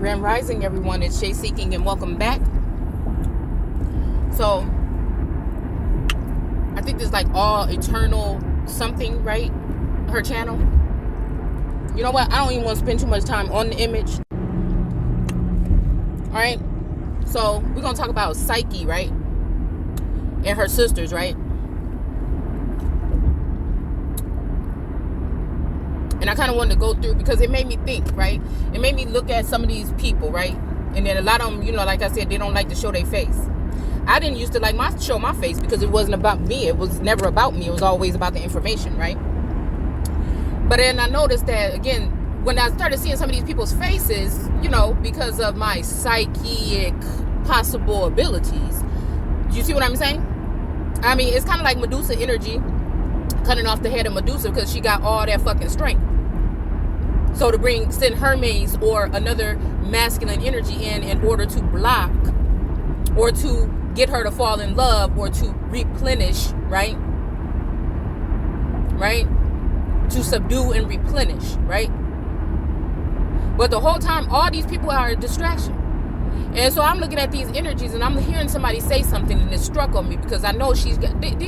Grand Rising, everyone. It's Shay Seeking, and welcome back. So, I think this is like all eternal something, right? Her channel. You know what? I don't even want to spend too much time on the image. Alright? So, we're going to talk about Psyche, right? And her sisters, right? And I kind of wanted to go through because it made me think, right? It made me look at some of these people, right? And then a lot of them, you know, like I said, they don't like to show their face. I didn't used to like show my face because it wasn't about me. It was never about me. It was always about the information, right? But then I noticed that, again, when I started seeing some of these people's faces, you know, because of my psychic possible abilities. Do you see what I'm saying? I mean, it's kind of like Medusa energy cutting off the head of Medusa because she got all that fucking strength. So to send Hermes or another masculine energy in order to block or to get her to fall in love or to replenish, right? Right? To subdue and replenish, right? But the whole time, all these people are a distraction. And so I'm looking at these energies and I'm hearing somebody say something and it struck on me because I know these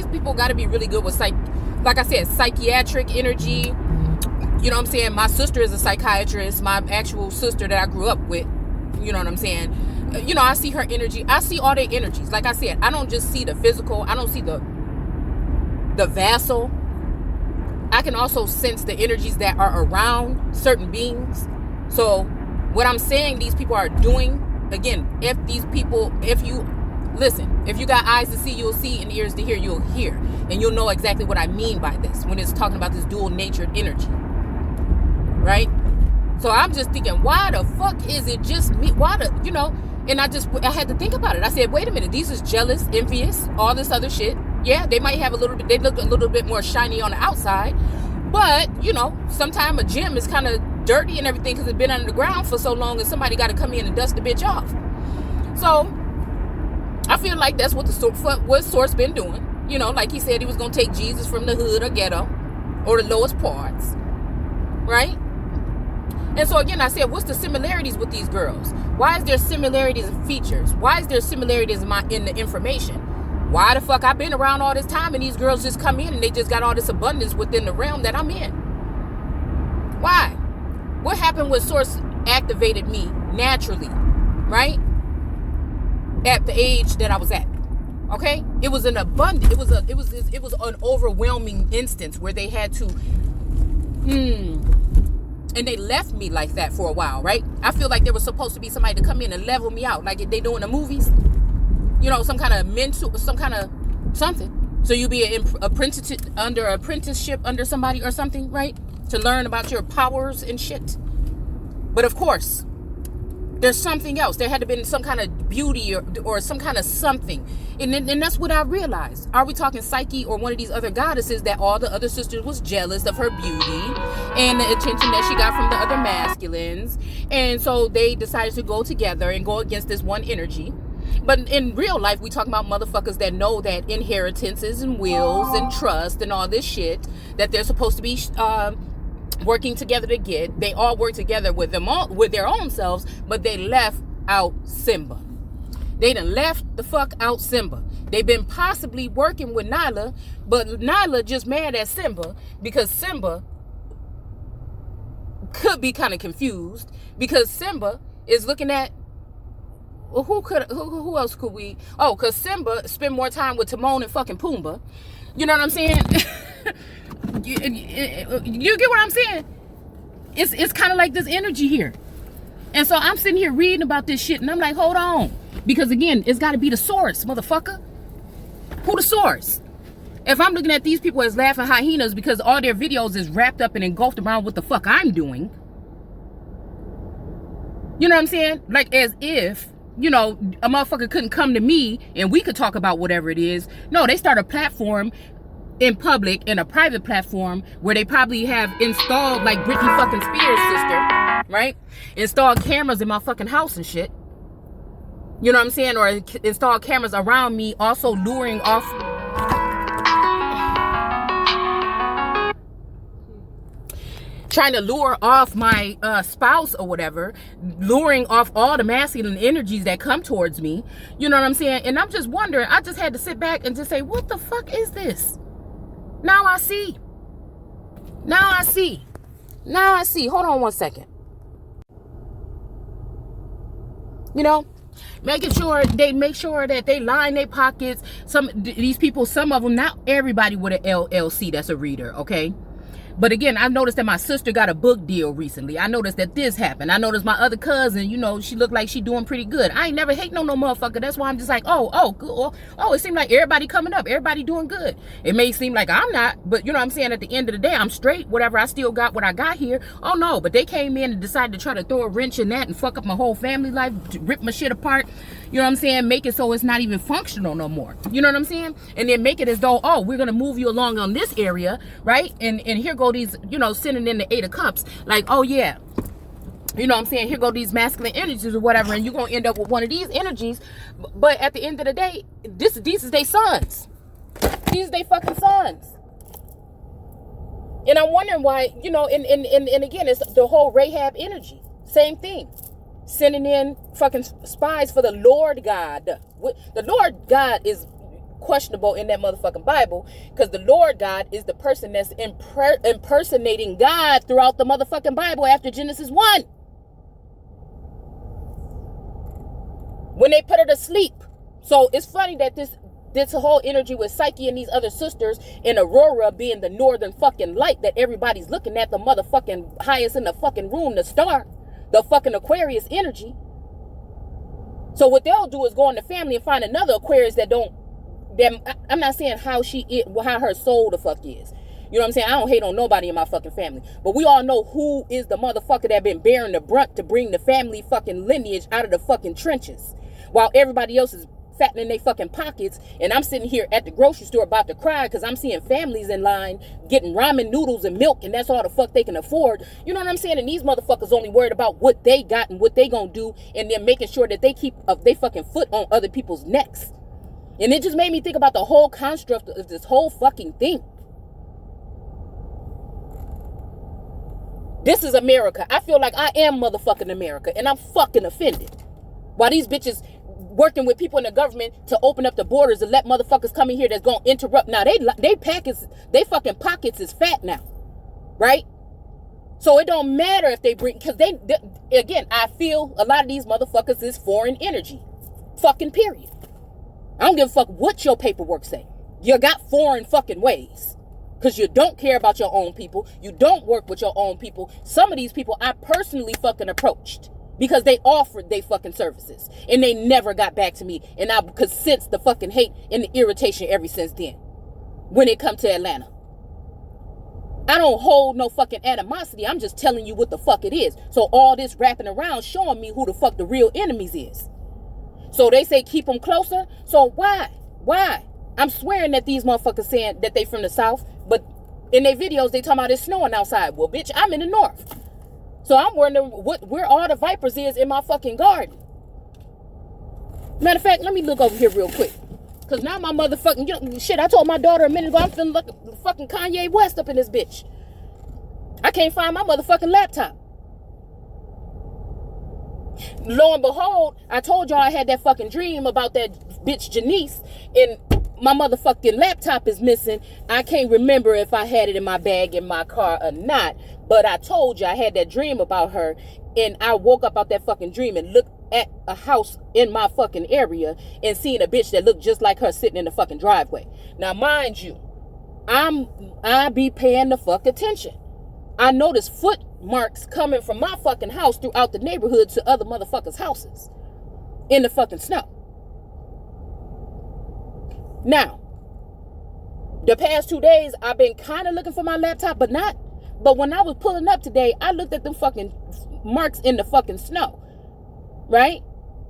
people got to be really good with like I said, psychiatric energy. You know what I'm saying? My sister is a psychiatrist. My actual sister that I grew up with. You know what I'm saying? You know, I see her energy. I see all their energies. Like I said, I don't just see the physical. I don't see the vessel. I can also sense the energies that are around certain beings. So what I'm saying these people are doing, again, if you got eyes to see, you'll see, and ears to hear, you'll hear. And you'll know exactly what I mean by this when it's talking about this dual-natured energy. Right? So I'm just thinking, why the fuck is it just me? And I had to think about it. I said, wait a minute, these is jealous, envious, all this other shit. Yeah, they might have they look a little bit more shiny on the outside. But, you know, sometimes a gym is kind of dirty and everything because it's been under the ground for so long and somebody got to come in and dust the bitch off. So I feel like that's what Source been doing. You know, like he said he was going to take Jesus from the hood or ghetto or the lowest parts. Right? And so again, I said, what's the similarities with these girls? Why is there similarities in features? Why is there similarities in the information? Why the fuck I've been around all this time and these girls just come in and they just got all this abundance within the realm that I'm in? Why? What happened when Source activated me naturally, right? At the age that I was at. Okay? It was an abundant, it was an overwhelming instance where they had to and they left me like that for a while, right? I feel like there was supposed to be somebody to come in and level me out like they do in the movies. You know, some kind of mental, some kind of something. So you be under apprenticeship under somebody or something, right? To learn about your powers and shit. But of course, there's something else. There had to been some kind of beauty or some kind of something. And that's what I realized. Are we talking Psyche or one of these other goddesses that all the other sisters was jealous of her beauty and the attention that she got from the other masculines? And so they decided to go together and go against this one energy. But in real life, we talking about motherfuckers that know that inheritances and wills and trust and all this shit that they're supposed to be working together to get. They all work together with their own selves, but they left out Simba. They done left the fuck out Simba. They've been possibly working with Nyla, but Nyla just mad at Simba because Simba could be kind of confused because Simba is looking at who else could we? Oh, because Simba spend more time with Timon and fucking Pumbaa. You know what I'm saying? You get what I'm saying? It's kind of like this energy here. And so I'm sitting here reading about this shit and I'm like, hold on. Because again, it's got to be the source, motherfucker. Who the source? If I'm looking at these people as laughing hyenas because all their videos is wrapped up and engulfed around what the fuck I'm doing. You know what I'm saying? Like as if, you know, a motherfucker couldn't come to me and we could talk about whatever it is. No, they start a platform in public, in a private platform where they probably have installed, like Britney fucking Spears' sister, right? Installed cameras in my fucking house and shit. You know what I'm saying? Or installed cameras around me, also luring off. trying to lure off my spouse or whatever, luring off all the masculine energies that come towards me. You know what I'm saying? And I'm just wondering, I just had to sit back and just say, what the fuck is this? Now I see. Now I see. Now I see. Hold on one second. You know, making sure they make sure that they line their pockets. These people, some of them, not everybody with an LLC that's a reader, okay? But again, I noticed that my sister got a book deal recently. I noticed that this happened. I noticed my other cousin, you know, she looked like she doing pretty good. I ain't never hate no motherfucker. That's why I'm just like, good. It seemed like everybody coming up. Everybody doing good. It may seem like I'm not, but you know what I'm saying? At the end of the day, I'm straight. Whatever, I still got what I got here. Oh no, but they came in and decided to try to throw a wrench in that and fuck up my whole family life, rip my shit apart. You know what I'm saying? Make it so it's not even functional no more. You know what I'm saying? And then make it as though, oh, we're going to move you along on this area, right? And here go these, you know, sending in the 8 of Cups. Like, oh, yeah. You know what I'm saying? Here go these masculine energies or whatever. And you're going to end up with one of these energies. But at the end of the day, these is their sons. These are their fucking sons. And I'm wondering why, you know, and again, it's the whole Rahab energy. Same thing. Sending in fucking spies for the Lord God. The Lord God is questionable in that motherfucking Bible, because the Lord God is the person that's impersonating God throughout the motherfucking Bible after Genesis 1. When they put her to sleep. So it's funny that this whole energy with Psyche and these other sisters, and Aurora being the northern fucking light that everybody's looking at, the motherfucking highest in the fucking room, the star. The fucking Aquarius energy. So what they'll do is go in the family and find another Aquarius that don't. I'm not saying how her soul the fuck is. You know what I'm saying? I don't hate on nobody in my fucking family, but we all know who is the motherfucker that been bearing the brunt to bring the family fucking lineage out of the fucking trenches, while everybody else is fattening their fucking pockets. And I'm sitting here at the grocery store about to cry because I'm seeing families in line getting ramen noodles and milk, and that's all the fuck they can afford. You know what I'm saying? And these motherfuckers only worried about what they got and what they gonna do, and then making sure that they keep they fucking foot on other people's necks. And it just made me think about the whole construct of this whole fucking thing. This is America. I feel like I am motherfucking America, and I'm fucking offended. While these bitches working with people in the government to open up the borders and let motherfuckers come in here that's gonna interrupt. Now they fucking pockets is fat now, right? So it don't matter if they bring, because they again, I feel a lot of these motherfuckers is foreign energy, fucking period. I don't give a fuck what your paperwork say. You got foreign fucking ways, because you don't care about your own people. You don't work with your own people. Some of these people I personally fucking approached, because they offered their fucking services and they never got back to me. And I could sense the fucking hate and the irritation ever since then when it come to Atlanta. I don't hold no fucking animosity. I'm just telling you what the fuck it is. So all this wrapping around showing me who the fuck the real enemies is. So they say keep them closer. So why? I'm swearing that these motherfuckers saying that they from the South, but in their videos they talking about it's snowing outside. Well, bitch, I'm in the North. So I'm wondering where all the vipers is in my fucking garden. Matter of fact, let me look over here real quick. Because now my motherfucking, shit, I told my daughter a minute ago, I'm feeling like fucking Kanye West up in this bitch. I can't find my motherfucking laptop. Lo and behold, I told y'all I had that fucking dream about that bitch Janice, and my motherfucking laptop is missing. I can't remember if I had it in my bag in my car or not, but I told you I had that dream about her, and I woke up out that fucking dream and looked at a house in my fucking area and seen a bitch that looked just like her sitting in the fucking driveway. Now, mind you, I be paying the fuck attention. I noticed foot marks coming from my fucking house throughout the neighborhood to other motherfuckers' houses in the fucking snow. Now, the past 2 days, I've been kind of looking for my laptop, but when I was pulling up today, I looked at them fucking marks in the fucking snow, right?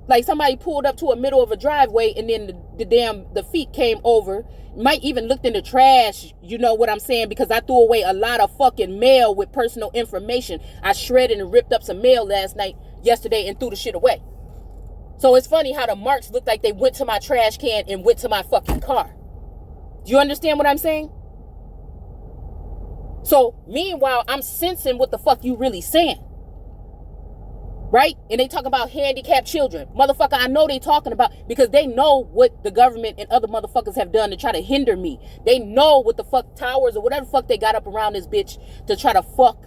Like somebody pulled up to a middle of a driveway, and then the feet came over. Might even looked in the trash, you know what I'm saying? Because I threw away a lot of fucking mail with personal information. I shredded and ripped up some mail yesterday, and threw the shit away. So it's funny how the marks look like they went to my trash can and went to my fucking car. Do you understand what I'm saying? So meanwhile, I'm sensing what the fuck you really saying. Right? And they talk about handicapped children. Motherfucker, I know they talking about, because they know what the government and other motherfuckers have done to try to hinder me. They know what the fuck towers or whatever the fuck they got up around this bitch to try to fuck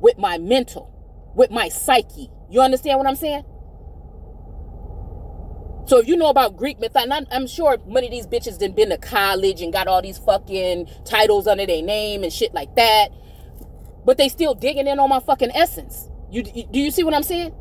with my mental, with my psyche. You understand what I'm saying? So if you know about Greek mythology, I'm sure many of these bitches done been to college and got all these fucking titles under their name and shit like that. But they still digging in on my fucking essence. Do you see what I'm saying?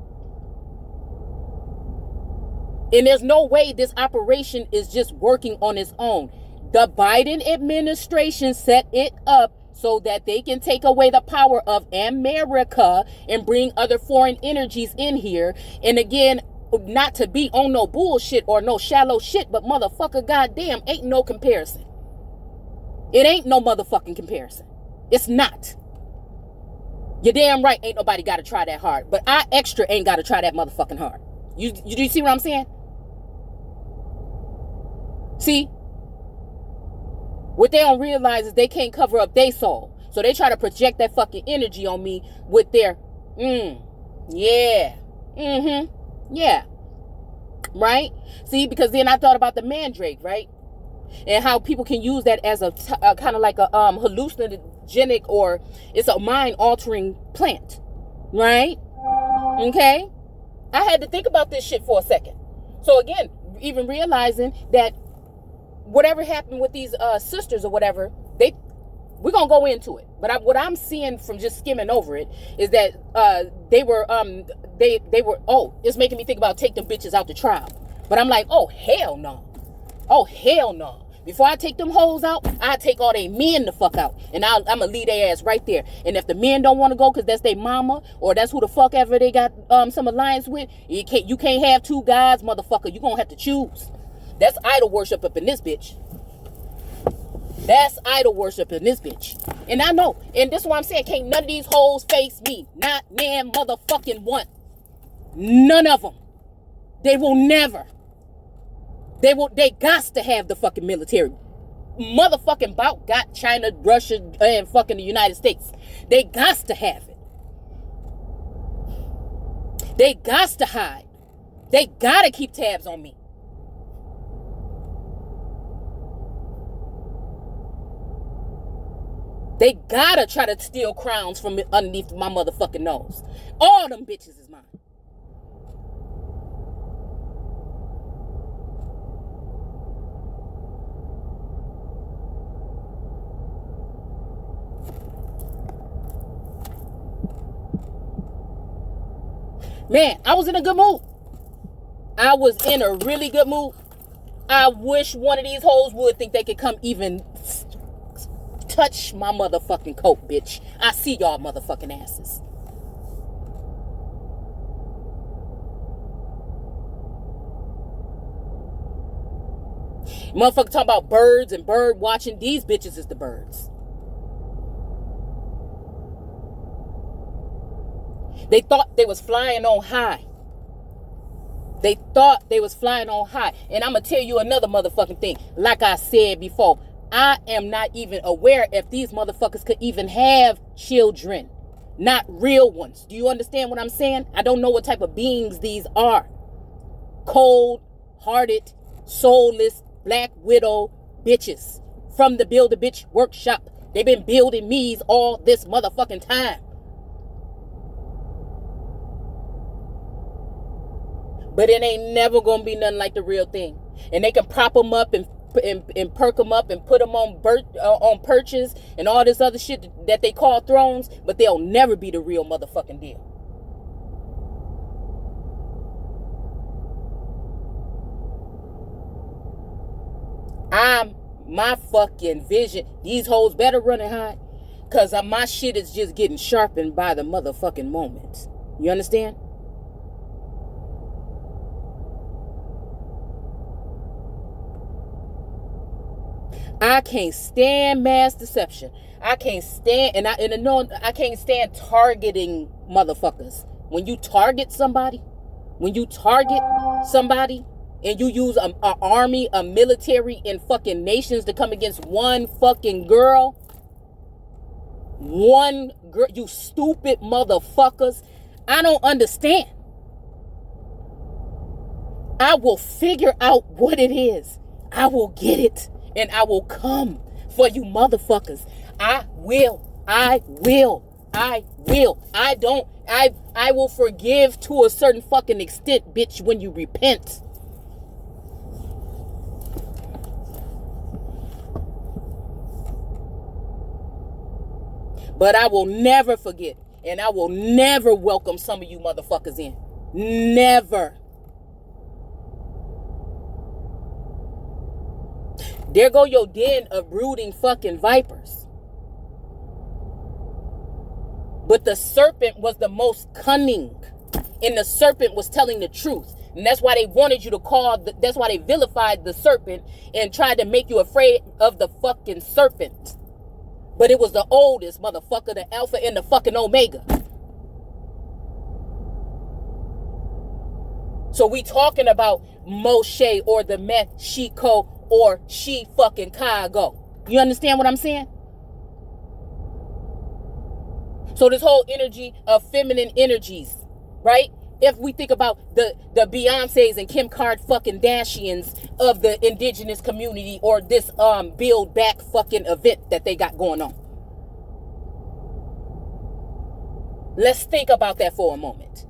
And there's no way this operation is just working on its own. The Biden administration set it up so that they can take away the power of America and bring other foreign energies in here. And again, not to be on no bullshit or no shallow shit, but motherfucker, goddamn, ain't no comparison. It ain't no motherfucking comparison. It's not. You're damn right ain't nobody got to try that hard. But I extra ain't got to try that motherfucking hard. You see what I'm saying? See? What they don't realize is they can't cover up their soul. So they try to project that fucking energy on me with their, yeah. Yeah. Right? See, because then I thought about the mandrake, right? And how people can use that as a kind of like a hallucinogenic, or it's a mind-altering plant, right? Okay? I had to think about this shit for a second. So again, even realizing that whatever happened with these sisters or whatever, we're gonna go into it. But what I'm seeing from just skimming over it is that they were it's making me think about take them bitches out the trial. But I'm like, oh hell no. Oh hell no. Before I take them hoes out, I take all they men the fuck out. And I'm going to leave their ass right there. And if the men don't want to go because that's their mama, or that's who the fuck ever they got some alliance with, you can't have two guys, motherfucker. You're going to have to choose. That's idol worship up in this bitch. That's idol worship in this bitch. And I know. And this is what I'm saying. Can't none of these hoes face me. Not man motherfucking one. None of them. They will never. They gots to have the fucking military. Motherfucking bout got China, Russia, and fucking the United States. They gots to have it. They gots to hide. They gotta keep tabs on me. They gotta try to steal crowns from underneath my motherfucking nose. All them bitches is mine. Man, I was in a good mood. I was in a really good mood. I wish one of these hoes would think they could come even touch my motherfucking coat, bitch. I see y'all motherfucking asses. Motherfucker talking about birds and bird watching. These bitches is the birds. They thought they was flying on high. They thought they was flying on high. And I'm going to tell you another motherfucking thing. Like I said before, I am not even aware if these motherfuckers could even have children. Not real ones. Do you understand what I'm saying? I don't know what type of beings these are. Cold-hearted, soulless, black widow bitches from the Build-A-Bitch workshop. They've been building me's all this motherfucking time. But it ain't never gonna be nothing like the real thing. And they can prop them up and perk them up and put them on perches and all this other shit that they call thrones, but they'll never be the real motherfucking deal. My fucking vision, these hoes better run and hide, cause my shit is just getting sharpened by the motherfucking moment. You understand? I can't stand mass deception. I can't stand, I can't stand targeting motherfuckers. When you target somebody, and you use an army, a military, and fucking nations to come against one fucking girl, one girl, you stupid motherfuckers. I don't understand. I will figure out what it is. I will get it. And I will come for you motherfuckers. I will. I will forgive to a certain fucking extent, bitch, when you repent. But I will never forget. And I will never welcome some of you motherfuckers in. Never. There go your den of brooding fucking vipers. But the serpent was the most cunning. And the serpent was telling the truth. And that's why they wanted you to that's why they vilified the serpent and tried to make you afraid of the fucking serpent. But it was the oldest motherfucker, the alpha and the fucking omega. So we talking about Moshe or the Meshiko or she fucking Kago. You understand what I'm saying? So this whole energy of feminine energies, right? If we think about the Beyoncés and Kim Kardashians of the indigenous community or this build back fucking event that they got going on. Let's think about that for a moment.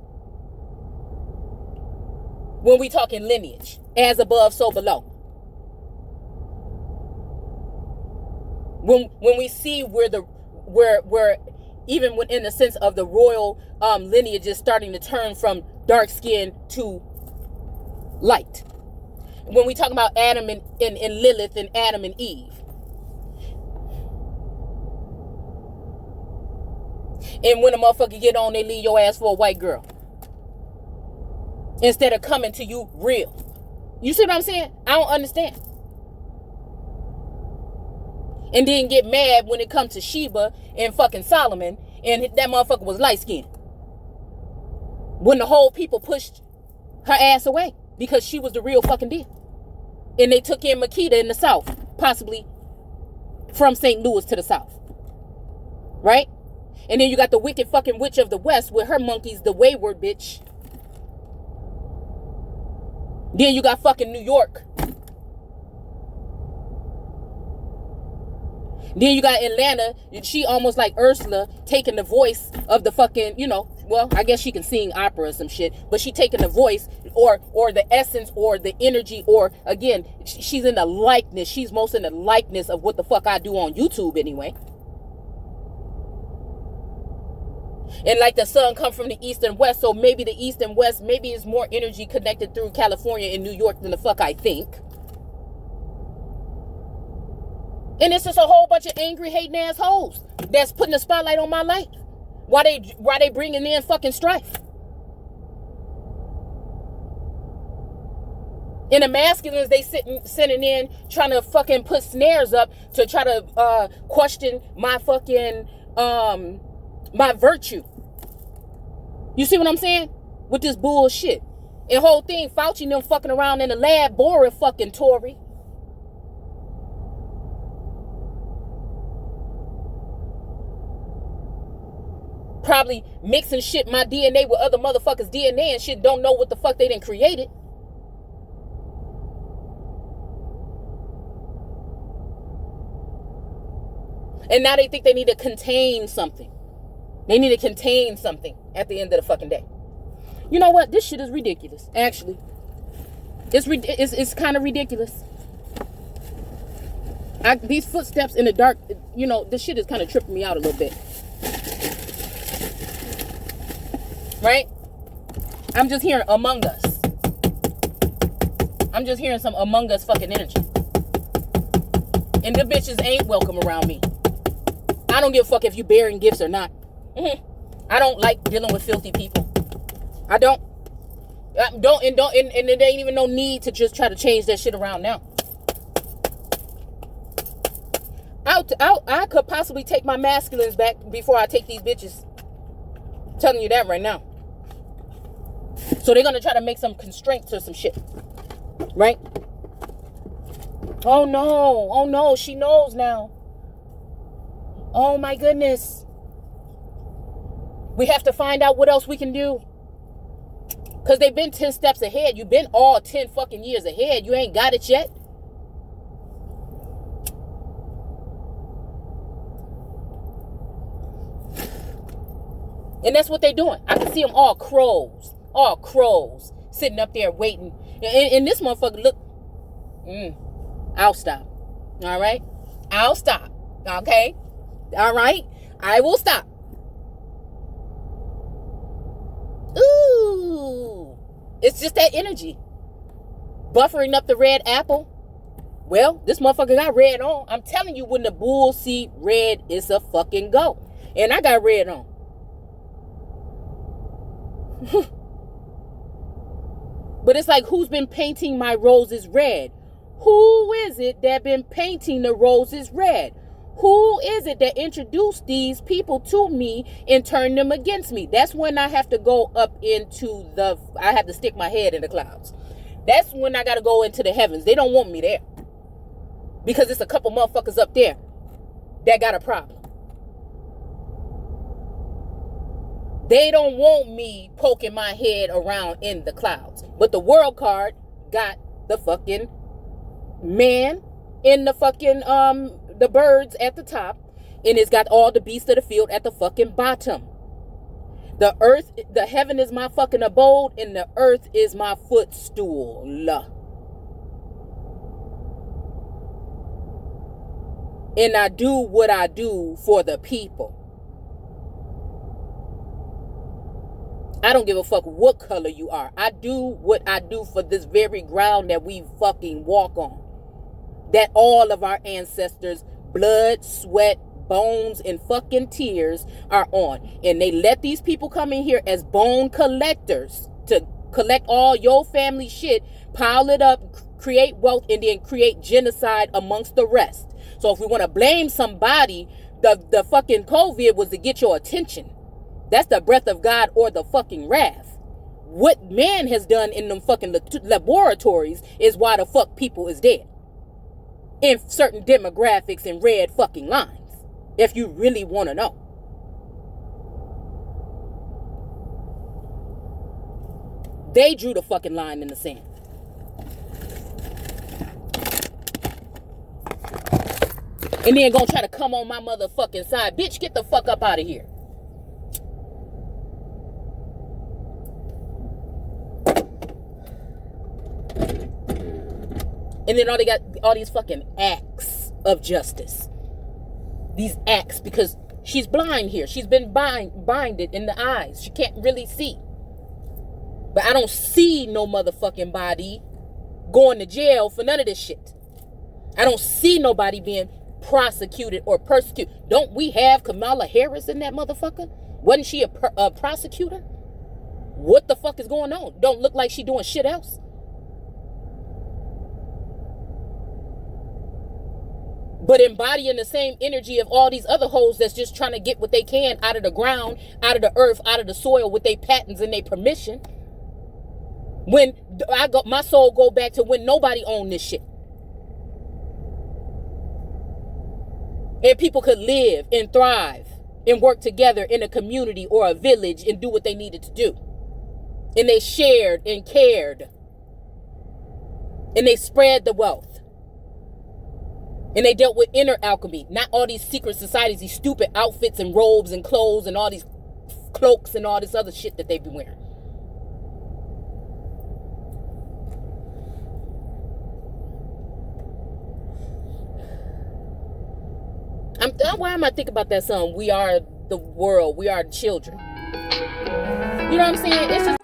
When we talking lineage, as above, so below. When we see where even within the sense of the royal lineage is starting to turn from dark skin to light. When we talk about Adam and Lilith and Adam and Eve. And when a motherfucker get on, they leave your ass for a white girl. Instead of coming to you real. You see what I'm saying? I don't understand. And then get mad when it comes to Sheba and fucking Solomon and that motherfucker was light skinned. When the whole people pushed her ass away because she was the real fucking deal. And they took in Makeda in the south, possibly from St. Louis to the south. Right? And then you got the wicked fucking witch of the west with her monkeys, the wayward bitch. Then you got fucking New York. Then you got Atlanta. She almost like Ursula taking the voice of the fucking, well, I guess she can sing opera or some shit, but she taking the voice or the essence or the energy or, again, she's in the likeness. She's most in the likeness of what the fuck I do on YouTube anyway. And like the sun come from the east and west, so maybe the east and west, maybe is more energy connected through California and New York than the fuck I think. And it's just a whole bunch of angry, hating ass hoes that's putting the spotlight on my life. Why they bringing in fucking strife? And the masculines, they sitting in trying to fucking put snares up to try to question my fucking my virtue. You see what I'm saying? With this bullshit. And whole thing, Fauci and them fucking around in the lab, boring fucking Tory. Probably mixing shit, my DNA with other motherfuckers' DNA and shit, don't know what the fuck they done created. And now they think they need to contain something. They need to contain something at the end of the fucking day. You know what? This shit is ridiculous, actually. It's kind of ridiculous. These footsteps in the dark, this shit is kind of tripping me out a little bit. Right? I'm just hearing Among Us. I'm just hearing some Among Us fucking energy. And the bitches ain't welcome around me. I don't give a fuck if you bearing gifts or not. I don't like dealing with filthy people. I don't. And there ain't even no need to just try to change that shit around now. I could possibly take my masculines back before I take these bitches. I'm telling you that right now. So they're gonna try to make some constraints or some shit, right? Oh no, she knows now. Oh my goodness. We have to find out what else we can do. Because they've been 10 steps ahead. You've been all 10 fucking years ahead. You ain't got it yet. And that's what they're doing. I can see them all crows, sitting up there waiting. And this motherfucker, look, I'll stop. All right? I'll stop. Okay? All right? I will stop. Ooh. It's just that energy. Buffering up the red apple. Well, this motherfucker got red on. I'm telling you, when the bull see red, it's a fucking go. And I got red on. But it's like, who's been painting my roses red? Who is it that been painting the roses red? Who is it that introduced these people to me and turned them against me? That's when I have to go up into I have to stick my head in the clouds. That's when I got to go into the heavens. They don't want me there. Because it's a couple motherfuckers up there that got a problem. They don't want me poking my head around in the clouds. But the world card got the fucking man in the fucking, the birds at the top. And it's got all the beasts of the field at the fucking bottom. The earth, the heaven is my fucking abode, and the earth is my footstool. And I do what I do for the people. I don't give a fuck what color you are. I do what I do for this very ground that we fucking walk on. That all of our ancestors' blood, sweat, bones, and fucking tears are on. And they let these people come in here as bone collectors to collect all your family shit, pile it up, create wealth, and then create genocide amongst the rest. So if we want to blame somebody, the fucking COVID was to get your attention. That's the breath of God or the fucking wrath. What man has done in them fucking laboratories is why the fuck people is dead. In certain demographics and red fucking lines. If you really want to know. They drew the fucking line in the sand. And then gonna try to come on my motherfucking side. Bitch, get the fuck up out of here. And then they got all these fucking acts of justice. These acts, because she's blind here. She's been blinded in the eyes. She can't really see. But I don't see no motherfucking body going to jail for none of this shit. I don't see nobody being prosecuted or persecuted. Don't we have Kamala Harris in that motherfucker? Wasn't she a prosecutor? What the fuck is going on? Don't look like she doing shit else. But embodying the same energy of all these other hoes that's just trying to get what they can out of the ground, out of the earth, out of the soil with their patents and their permission. When my soul go back to when nobody owned this shit. And people could live and thrive and work together in a community or a village and do what they needed to do. And they shared and cared. And they spread the wealth. And they dealt with inner alchemy. Not all these secret societies, these stupid outfits and robes and clothes and all these cloaks and all this other shit that they be wearing. Why am I thinking about that song? We are the world. We are children. You know what I'm saying? It's just